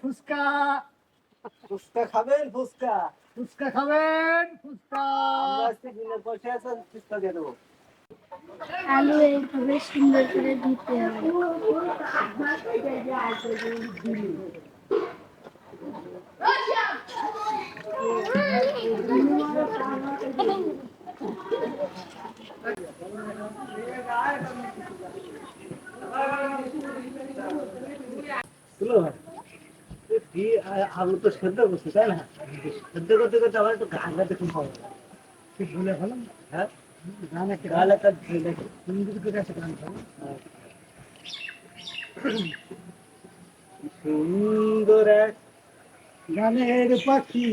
ফুচকা ফুচকা খাবেন? ফুচকা ফুচকা খাবেন ফুচকা। আমরা আজকে দিনের পয়সা আছে, ফুচকা দিয়ে দেবো। আলু এইভাবে সুন্দর করে দিতে হবে। আলু তো সেদ্ধ করছি, তাই না? সেদ্ধ করতে করতে আবার একটু গান গাইতে খুব ভালো লাগে। ঠিক বলে ভালো। হ্যাঁ, গান একটা গান একটা দেখি। হিন্দি করে একটা গান গাও। সুন্দর এক গানের পাখি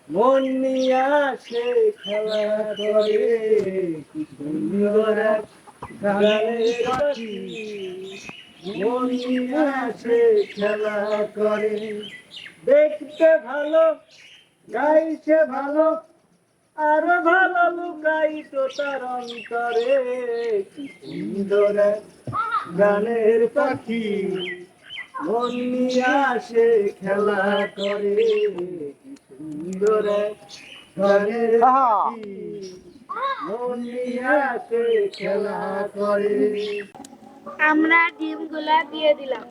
মন নিয়ে আসে খেলা করে, কি সুন্দর এক গানের পাখি মন নিয়ে আসে খেলা করে। দেখতে ভালো, গাইছে ভালো, আরো ভালো লুকাইতো তার অন্তরে, কি সুন্দর এক গানের পাখি মন নিয়ে আসে খেলা করে, কি সুন্দর এক গানের পাখি মন নিয়ে আসে খেলা করে। আমরা ডিমগুলা দিয়ে দিলাম।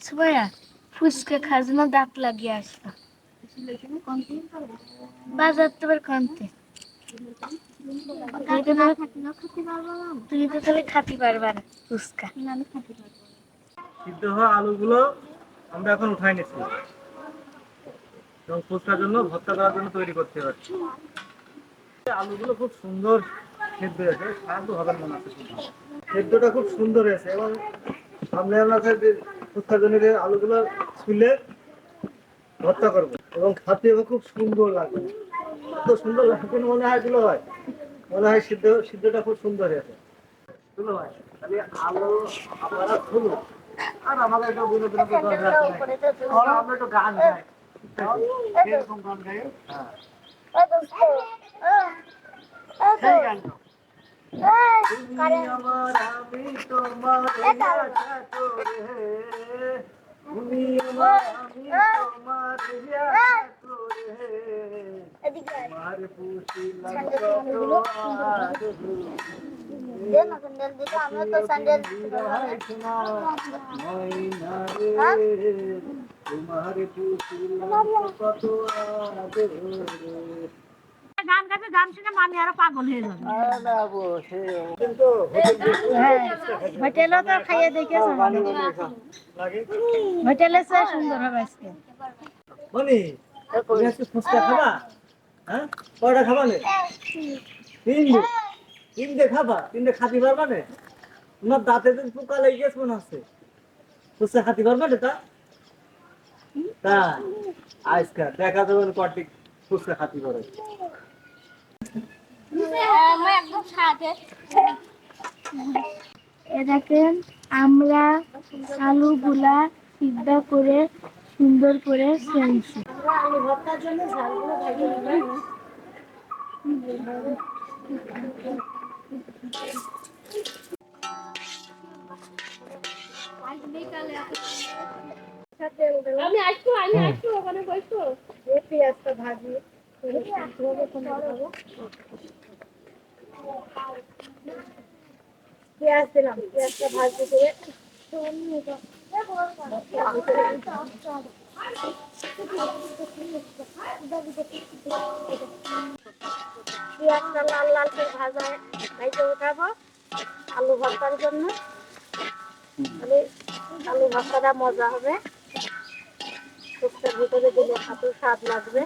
সুবাইয়া ফুচকা খাজনা দাঁত লাগিয়ে আসলো। বাজার তোমার কমতে তুই তো তাহলে খাতে পারবা না ফুচকা। সিদ্ধ হওয়া আলুগুলো আমরা এখন উঠাই নিচ্ছি এবং ফুচকার জন্য ভর্তা করার জন্য তৈরি করতে পারছি। আলুগুলো খুব সুন্দর সেদ্ধ হয়েছে, স্বাদও হবে মনে হচ্ছে। সেদ্ধটা খুব সুন্দর হয়েছে এবং সামনে আমরা যে ফুচকার জন্য যে আলুগুলো ছুলে ভর্তা করবো এবং খাতে খুব সুন্দর লাগবে। এত সুন্দর লাগবে মনে হয় দুলো হয়, মনে হয় সিদ্ধটা খুব সুন্দর হয়েছে। দুলো হয় তাহলে আলু আপনারা খুলুন আর আমাদের একটু বিনোদন আমরা একটু গান গাই। এরকম গান গাই। সেই গান তুমি আমার আমি তোমার আশা করে, তুমি আমার আমি তোমার আশা করে, তোমার পুষিলাম কত আদর, আমরা তো স্যান্ডেল তোমার পুষিলাম কত আদর। গান গাবে, গান শুনে মামি আরো পাগল হয়ে যাবে। হোটেলও তো খাইয়ে দেখেছো, হোটেলে সে সুন্দর হবে আজকে। মনি তুমি আজকে ফুচকা খাবা? হ্যাঁ, কয়টা খাবা? তিনটে খাবা? তিনটে খাতে পারবা না? তোমার দাঁতে তো পোকা লেগে গেছে মনে হচ্ছে। ফুচকা খাতে পারবা না? তা আজকে দেখা যাবে কটি ফুচকা খাতে পারে। দেখেন আমরা আলুগুলা সিদ্ধ করে সুন্দর করে ছেঁচছি। আলু ভর্তার জন্য ঝালগুলো ভাজে নিলাম। আমি আসবো ওখানে বসবো। পেঁয়াজটা ভাজি পেঁয়াজ দিলাম, পেঁয়াজটা ভাজি করে পেঁয়াজটা লাল লাল করে ভাজে উঠাবো আলু ভর্তার জন্য। তাহলে আলু ভর্তাটা মজা হবে, ফুচকার ভিতরে দিলে খাতেও স্বাদ লাগবে।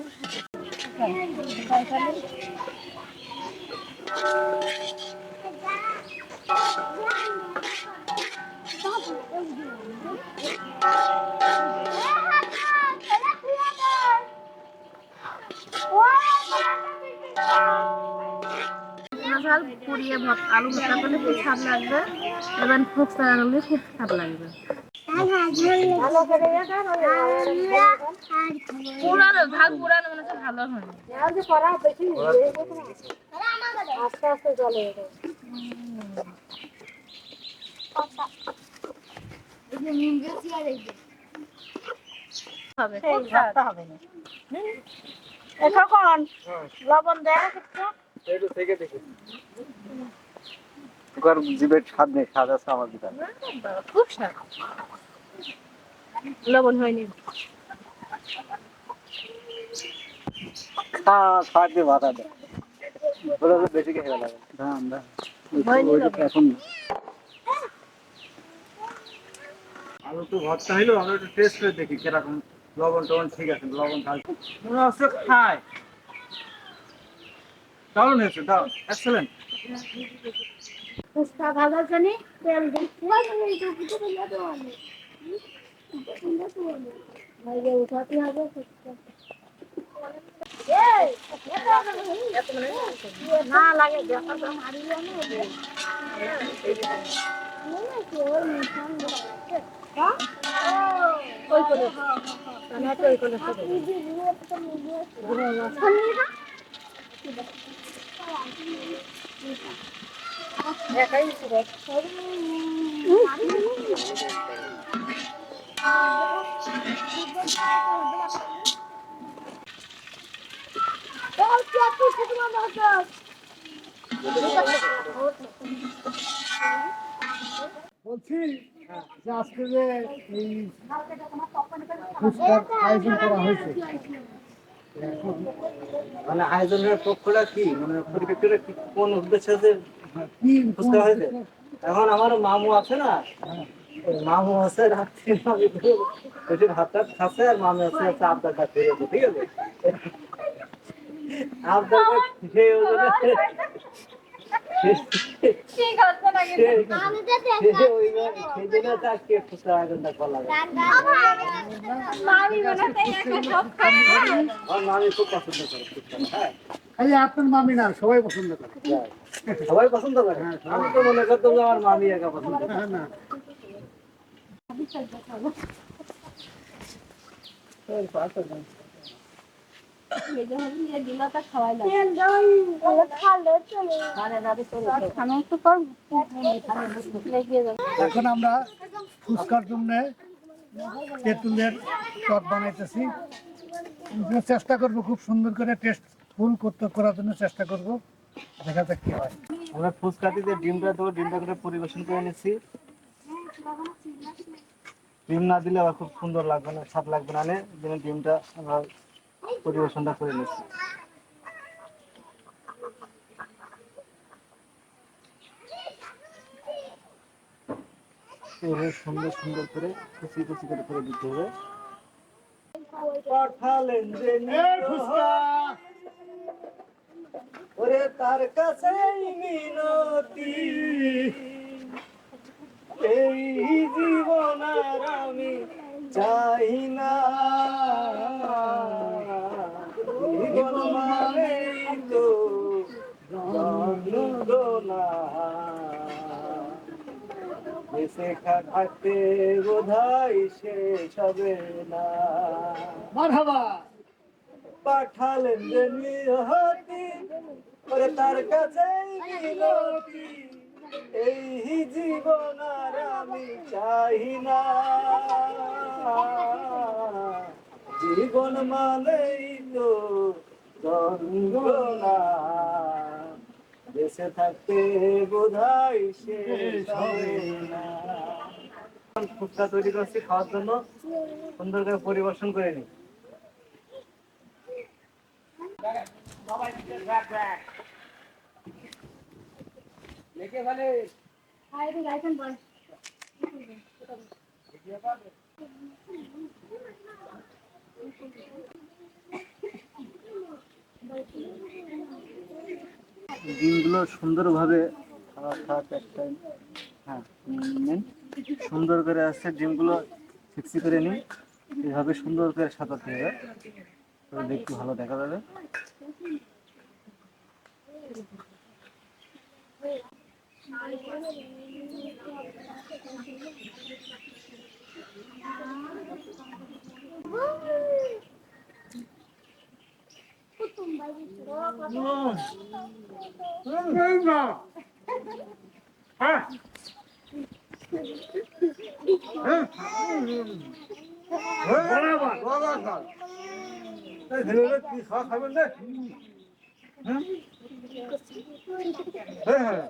পুড়িয়ে আলু ভর্তা করলে খুব স্বাদ লাগবে এবং ফুচকা করলে খুব স্বাদ লাগবে। ভালো করে রাখার পুরানো ভাগ পুরানো মনে হচ্ছে ভালো হয় যে করা বেশি আস্তে আস্তে চলে হবে হবে না এখন লবণ দেয় একটু থেকে দেখি ওর জিভের স্বাদ নেই, স্বাদ আছে আমার ভিতরে। খুব স্বাদ লবণ হয়নি খাওয়াতে ভাতা দেয় ওরা তো বেশি খেয়ে লাগে দাম দাম এখন আলু তো ভর্তা হইলো, আমরা একটু টেস্ট করে দেখি কিরকম লবণ টবণ ঠিক আছে, লবণ মনে হচ্ছে খায় দারুণ হয়েছে, দাও এক্সেলেন্ট। ফুচকা ভাজার জন্য তেল দিচ্ছি উঠাতে হবে না লাগে ওই করে ওই করে একাই বলছি যে আজকে যে এই ফুচকার আয়োজন করা হয়েছে, এখন মানে আয়োজনের পক্ষটা কি, মানে পরিপ্রেক্ষিতে কি কোন উদ্দেশ্যে যে কি বুঝতে হয়েছে? এখন আমার মামু আছে না, ওই মামু আছে রাত্রি ওই ভাতটা খাচ্ছে আর মামু আছে হচ্ছে আবদারটা ফেরেছে, ঠিক আছে? আবদারটা খেয়ে ঠিক আছে নাকি সেই জন্য তো আজকে ফুচকার আয়োজনটা করলাম। মামি বানাতে একা সব খায় আমার মামি খুব পছন্দ করে ফুচকা, হ্যাঁ খালি আপনার মামি না, সবাই পছন্দ করে। সবাই পছন্দ করে। আমি তো মনে করতাম যে আমার মামি একা পছন্দ করে। হ্যাঁ না এখন আমরা ফুচকার জন্য তেঁতুলের টক বানাইতেছি, চেষ্টা করব খুব সুন্দর করে টেস্ট ফুল করার জন্য চেষ্টা করব, দেখা যাক কি হয়। আমরা ফুচকাটিতে ডিমটা দেবো, ডিমটা করে পরিবেশন করে নিচ্ছি। ডিম না দিলে আবার খুব সুন্দর লাগবে না, স্বাদ লাগবে না, যেন ডিমটা আমরা পরিবেশনটা করে নিচ্ছি। সুন্দর সুন্দর করে কুচি কুচি করে দিতে হবে। পাঠালেন যে ওরে তার কাছে মিনতি, এই জীবন আর আমি চাই না, জীবন মানে তো যন্ত্রণা, বেঁচে থাকতে বোধহয় শেষ হবে না। মারহাবা। পাঠালেন যে নিহতি, ওরে তার কাছে মিনতি, এই জীবন আর আমি চাই না, জীবন মানেই তো যন্ত্রণা, বেঁচে থাকতে বোধহয় শেষ হবে না। ফুচকা তৈরি করছি খাওয়ার জন্য, সুন্দর করে পরিবেশন করে নিই। ডিমগুলো সুন্দরভাবে হ্যাঁ সুন্দর করে আসছে, ডিমগুলো ফিক্সি করে নিই, এভাবে সুন্দর করে সাজাতে হবে, তাহলে একটু ভালো দেখা যাবে। খাবেন রে? হ্যাঁ হ্যাঁ